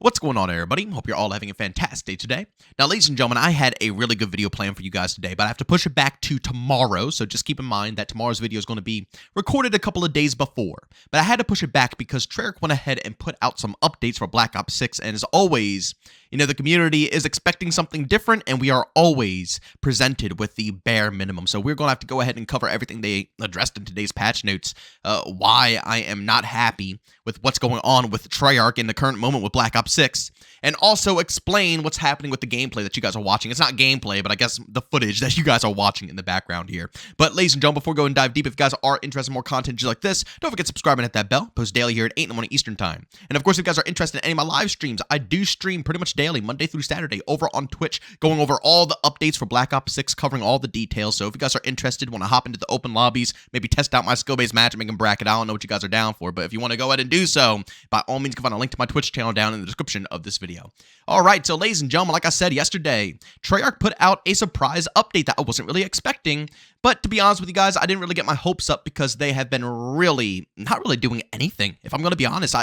What's going on, everybody? Hope you're all having a fantastic day today. Now, ladies and gentlemen, I had a really good video planned for you guys today, but I have to push it back to tomorrow, so just keep in mind that tomorrow's video is going to be recorded a couple of days before. But I had to push it back because Treyarch went ahead and put out some updates for Black Ops 6, and as always, the community is expecting something different, and we are always presented with the bare minimum. So we're going to have to go ahead and cover everything they addressed in today's patch notes, why I am not happy with what's going on with Treyarch in the current moment with Black Ops 6, and also explain what's happening with the gameplay that you guys are watching. It's not gameplay, but I guess the footage that you guys are watching in the background here. But ladies and gentlemen, before we go and dive deep, if you guys are interested in more content just like this, don't forget to subscribe and hit that bell. Post daily here at 8 in the morning Eastern time. And of course, if you guys are interested in any of my live streams, I do stream pretty much daily, Monday through Saturday, over on Twitch, going over all the updates for Black Ops 6, covering all the details. So if you guys are interested, want to hop into the open lobbies, maybe test out my skill-based matchmaking bracket, I don't know what you guys are down for, but if you want to go ahead and do so, by all means, you can find a link to my Twitch channel down in the description of this video. All right, so ladies and gentlemen, like I said yesterday, Treyarch put out a surprise update that I wasn't really expecting, but to be honest with you guys, I didn't really get my hopes up because they have been not really doing anything. If I'm going to be honest,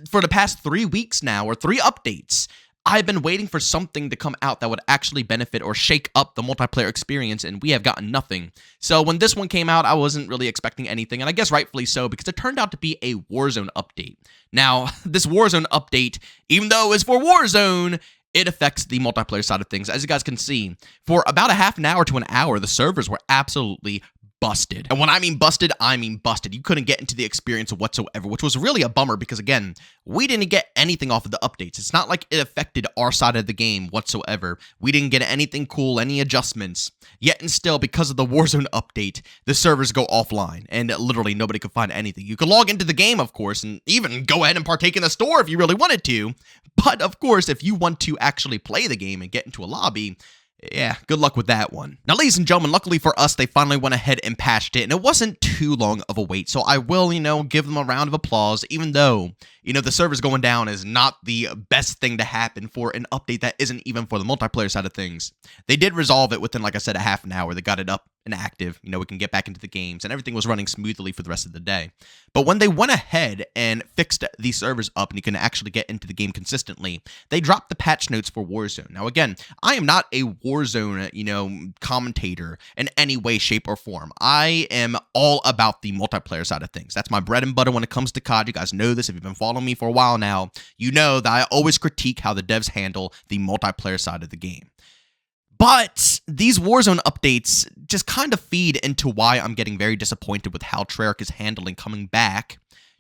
for the past 3 weeks now, or 3 updates, I've been waiting for something to come out that would actually benefit or shake up the multiplayer experience, and we have gotten nothing. So when this one came out, I wasn't really expecting anything, and I guess rightfully so, because it turned out to be a Warzone update. Now, this Warzone update, even though it's for Warzone, it affects the multiplayer side of things. As you guys can see, for about a half an hour to an hour, the servers were absolutely busted. And when I mean busted, I mean busted. You couldn't get into the experience whatsoever, which was really a bummer because, again, we didn't get anything off of the updates. It's not like it affected our side of the game whatsoever. We didn't get anything cool, any adjustments. Yet and still, because of the Warzone update, the servers go offline, and literally nobody could find anything. You could log into the game, of course, and even go ahead and partake in the store if you really wanted to. But, of course, if you want to actually play the game and get into a lobby, yeah, good luck with that one. Now, ladies and gentlemen, luckily for us, they finally went ahead and patched it, and it wasn't too long of a wait, so I will, give them a round of applause, even though, the servers going down is not the best thing to happen for an update that isn't even for the multiplayer side of things. They did resolve it within, like I said, a half an hour. They got it up and active. We can get back into the games, and everything was running smoothly for the rest of the day. But when they went ahead and fixed the servers up and you can actually get into the game consistently, they dropped the patch notes for Warzone. Now, again, I am not a Warzone, commentator in any way, shape, or form. I am all about the multiplayer side of things. That's my bread and butter when it comes to COD. You guys know this. If you've been following me for a while now, you know that I always critique how the devs handle the multiplayer side of the game. But these Warzone updates just kind of feed into why I'm getting very disappointed with how Treyarch is handling coming back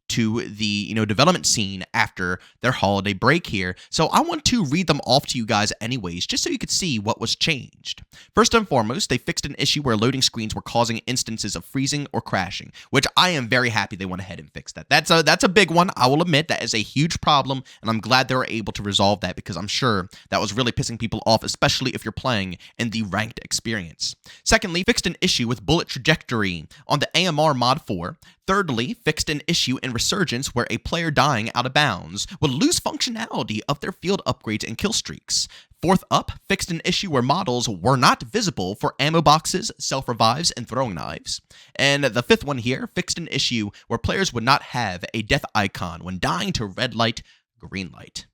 to the development scene after their holiday break here. So I want to read them off to you guys anyways, just so you could see what was changed. First and foremost, they fixed an issue where loading screens were causing instances of freezing or crashing, which I am very happy they went ahead and fixed that. That's a big one. I will admit that is a huge problem, and I'm glad they were able to resolve that because I'm sure that was really pissing people off, especially if you're playing in the ranked experience. Secondly, fixed an issue with bullet trajectory on the AMR mod 4. Thirdly, fixed an issue in Resurgence where a player dying out of bounds would lose functionality of their field upgrades and kill streaks. Fourth up, fixed an issue where models were not visible for ammo boxes, self-revives, and throwing knives. And the fifth one here, fixed an issue where players would not have a death icon when dying to red light, green light.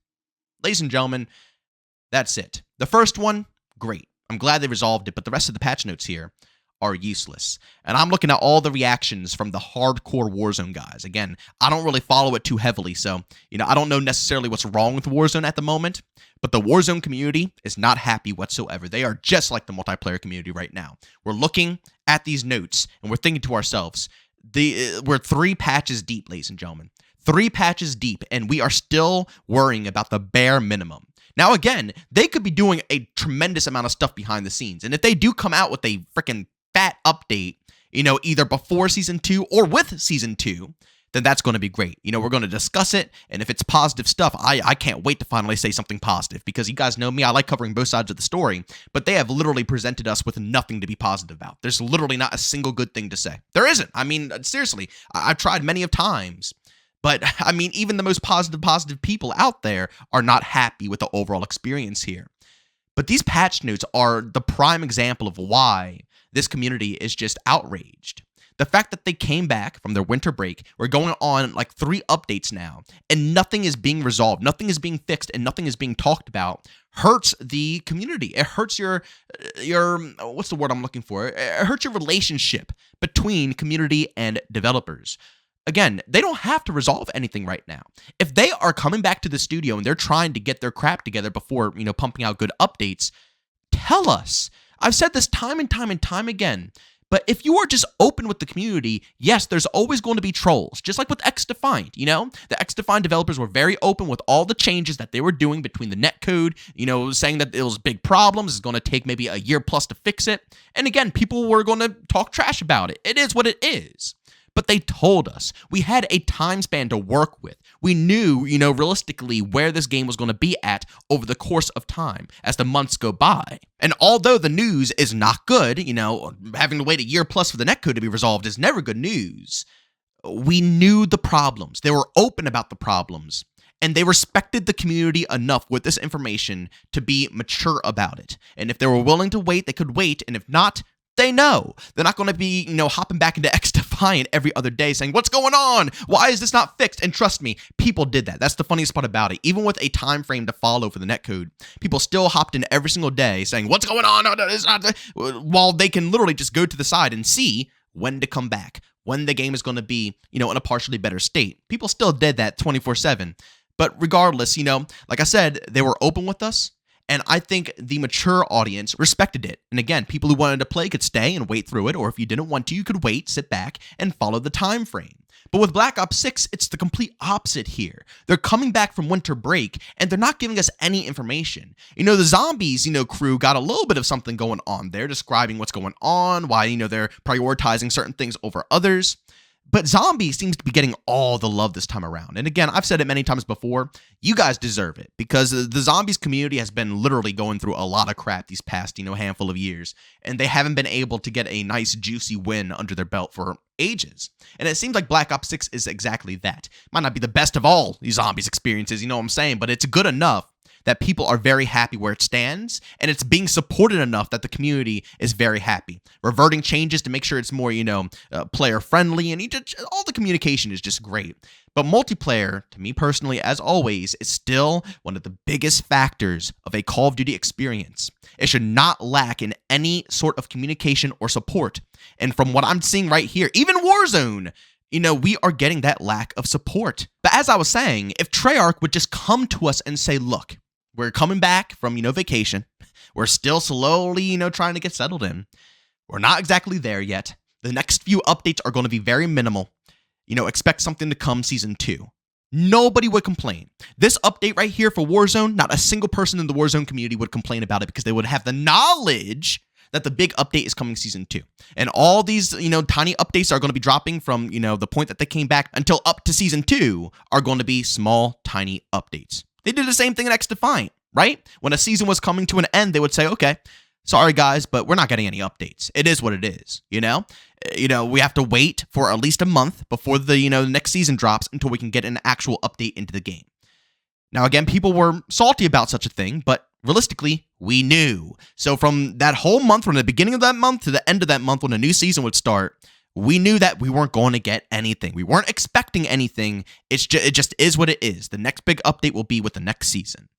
Ladies and gentlemen, that's it. The first one, great. I'm glad they resolved it, but the rest of the patch notes here are useless. And I'm looking at all the reactions from the hardcore Warzone guys. Again, I don't really follow it too heavily, so, I don't know necessarily what's wrong with Warzone at the moment, but the Warzone community is not happy whatsoever. They are just like the multiplayer community right now. We're looking at these notes, and we're thinking to ourselves, we're 3 patches deep, ladies and gentlemen. 3 patches deep, and we are still worrying about the bare minimum. Now, again, they could be doing a tremendous amount of stuff behind the scenes, and if they do come out with a freaking fat update, either before Season 2 or with Season 2, then that's going to be great. We're going to discuss it, and if it's positive stuff, I can't wait to finally say something positive, because you guys know me, I like covering both sides of the story, but they have literally presented us with nothing to be positive about. There's literally not a single good thing to say. There isn't. I mean, seriously, I've tried many of times, but, I mean, even the most positive people out there are not happy with the overall experience here. But these patch notes are the prime example of why this community is just outraged. The fact that they came back from their winter break, we're going on like 3 updates now, and nothing is being resolved, nothing is being fixed, and nothing is being talked about, hurts the community. It hurts your what's the word I'm looking for? It hurts your relationship between community and developers. Again, they don't have to resolve anything right now. If they are coming back to the studio and they're trying to get their crap together before, pumping out good updates, tell us. I've said this time and time and time again. But if you are just open with the community, yes, there's always going to be trolls, just like with XDefiant, The XDefiant developers were very open with all the changes that they were doing between the netcode, saying that it was big problems, it's going to take maybe a year plus to fix it. And again, people were going to talk trash about it. It is what it is. But they told us. We had a time span to work with. We knew, realistically where this game was going to be at over the course of time as the months go by. And although the news is not good, having to wait a year plus for the netcode to be resolved is never good news. We knew the problems. They were open about the problems. And they respected the community enough with this information to be mature about it. And if they were willing to wait, they could wait. And if not, they know. They're not going to be, hopping back into XDefiant every other day saying, what's going on? Why is this not fixed? And trust me, people did that. That's the funniest part about it. Even with a time frame to follow for the netcode, people still hopped in every single day saying, what's going on? No, it's not. While they can literally just go to the side and see when to come back, when the game is going to be, in a partially better state. People still did that 24/7. But regardless, like I said, they were open with us. And I think the mature audience respected it. And again, people who wanted to play could stay and wait through it, or if you didn't want to, you could wait, sit back, and follow the time frame. But with Black Ops 6, it's the complete opposite here. They're coming back from winter break, and they're not giving us any information. The zombies, crew got a little bit of something going on there, describing what's going on, why, they're prioritizing certain things over others. But Zombies seems to be getting all the love this time around. And again, I've said it many times before, you guys deserve it because the Zombies community has been literally going through a lot of crap these past, handful of years. And they haven't been able to get a nice, juicy win under their belt for ages. And it seems like Black Ops 6 is exactly that. Might not be the best of all these Zombies experiences, you know what I'm saying? But it's good enough that people are very happy where it stands, and it's being supported enough that the community is very happy. Reverting changes to make sure it's more, player friendly, and all the communication is just great. But multiplayer, to me personally, as always, is still one of the biggest factors of a Call of Duty experience. It should not lack in any sort of communication or support. And from what I'm seeing right here, even Warzone, we are getting that lack of support. But as I was saying, if Treyarch would just come to us and say, look, we're coming back from, vacation. We're still slowly, trying to get settled in. We're not exactly there yet. The next few updates are going to be very minimal. Expect something to come Season 2. Nobody would complain. This update right here for Warzone, not a single person in the Warzone community would complain about it because they would have the knowledge that the big update is coming Season 2. And all these, tiny updates are going to be dropping from, the point that they came back until up to Season 2 are going to be small, tiny updates. They did the same thing in XDefiant, right? When a season was coming to an end, they would say, okay, sorry guys, but we're not getting any updates. It is what it is, we have to wait for at least a month before the, the next season drops until we can get an actual update into the game. Now, again, people were salty about such a thing, but realistically, we knew. So from that whole month, from the beginning of that month to the end of that month when a new season would start, we knew that we weren't going to get anything. We weren't expecting anything. It just is what it is. The next big update will be with the next season.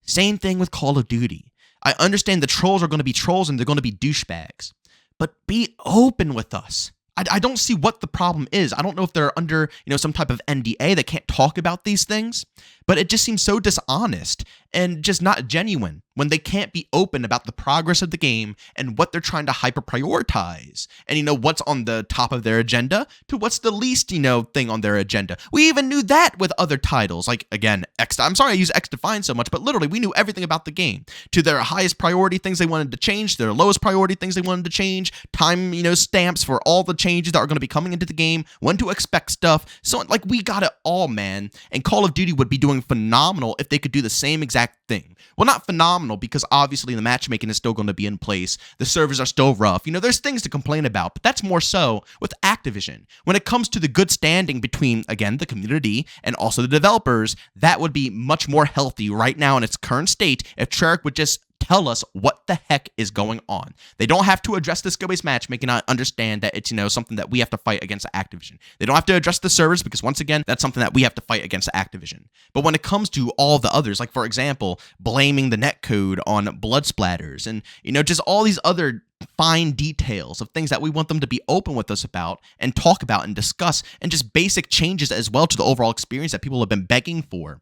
Same thing with Call of Duty. I understand the trolls are going to be trolls and they're going to be douchebags. But be open with us. I don't see what the problem is. I don't know if they're under, some type of NDA that can't talk about these things, but it just seems so dishonest and just not genuine when they can't be open about the progress of the game and what they're trying to hyper prioritize and, what's on the top of their agenda to what's the least, thing on their agenda. We even knew that with other titles like, again, I'm sorry I use XDefiant so much, but literally we knew everything about the game to their highest priority things they wanted to change, their lowest priority things they wanted to change, time, stamps for all the changes that are going to be coming into the game, when to expect stuff. So we got it all, man. And Call of Duty would be doing phenomenal if they could do the same exact thing. Well, not phenomenal because obviously the matchmaking is still going to be in place. The servers are still rough. There's things to complain about, but that's more so with Activision. When it comes to the good standing between, again, the community and also the developers, that would be much more healthy right now in its current state if Treyarch would just tell us what the heck is going on. They don't have to address the skill-based matchmaking. I understand that it's, something that we have to fight against Activision. They don't have to address the servers because, once again, that's something that we have to fight against Activision. But when it comes to all the others, like, for example, blaming the netcode on blood splatters and, just all these other fine details of things that we want them to be open with us about and talk about and discuss, and just basic changes as well to the overall experience that people have been begging for.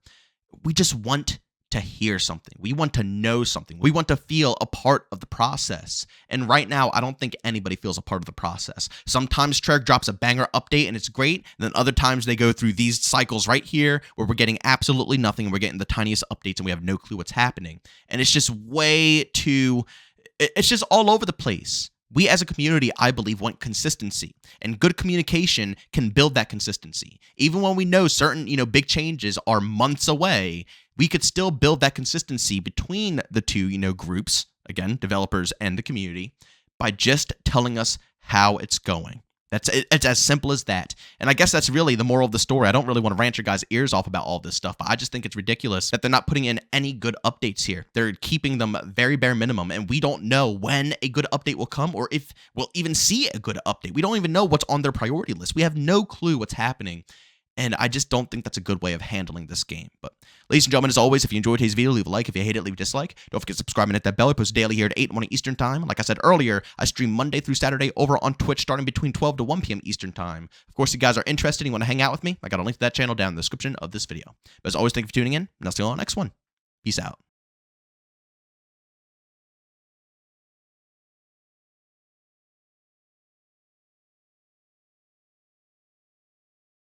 We just want to hear something. We want to know something. We want to feel a part of the process. And right now, I don't think anybody feels a part of the process. Sometimes Treyarch drops a banger update and it's great. And then other times they go through these cycles right here where we're getting absolutely nothing. And we're getting the tiniest updates and we have no clue what's happening. And it's just it's just all over the place. We as a community, I believe, want consistency, and good communication can build that consistency. Even when we know certain, big changes are months away, we could still build that consistency between the two, groups, again, developers and the community, by just telling us how it's going. It's as simple as that. And I guess that's really the moral of the story. I don't really want to rant your guys' ears off about all this stuff, but I just think it's ridiculous that they're not putting in any good updates here. They're keeping them very bare minimum, and we don't know when a good update will come or if we'll even see a good update. We don't even know what's on their priority list. We have no clue what's happening. And I just don't think that's a good way of handling this game. But ladies and gentlemen, as always, if you enjoyed today's video, leave a like. If you hate it, leave a dislike. Don't forget to subscribe and hit that bell. I post daily here at 8 in the morning Eastern Time. Like I said earlier, I stream Monday through Saturday over on Twitch starting between 12 to 1 p.m. Eastern Time. Of course, if you guys are interested and you want to hang out with me, I got a link to that channel down in the description of this video. But as always, thank you for tuning in, and I'll see you on the next one. Peace out.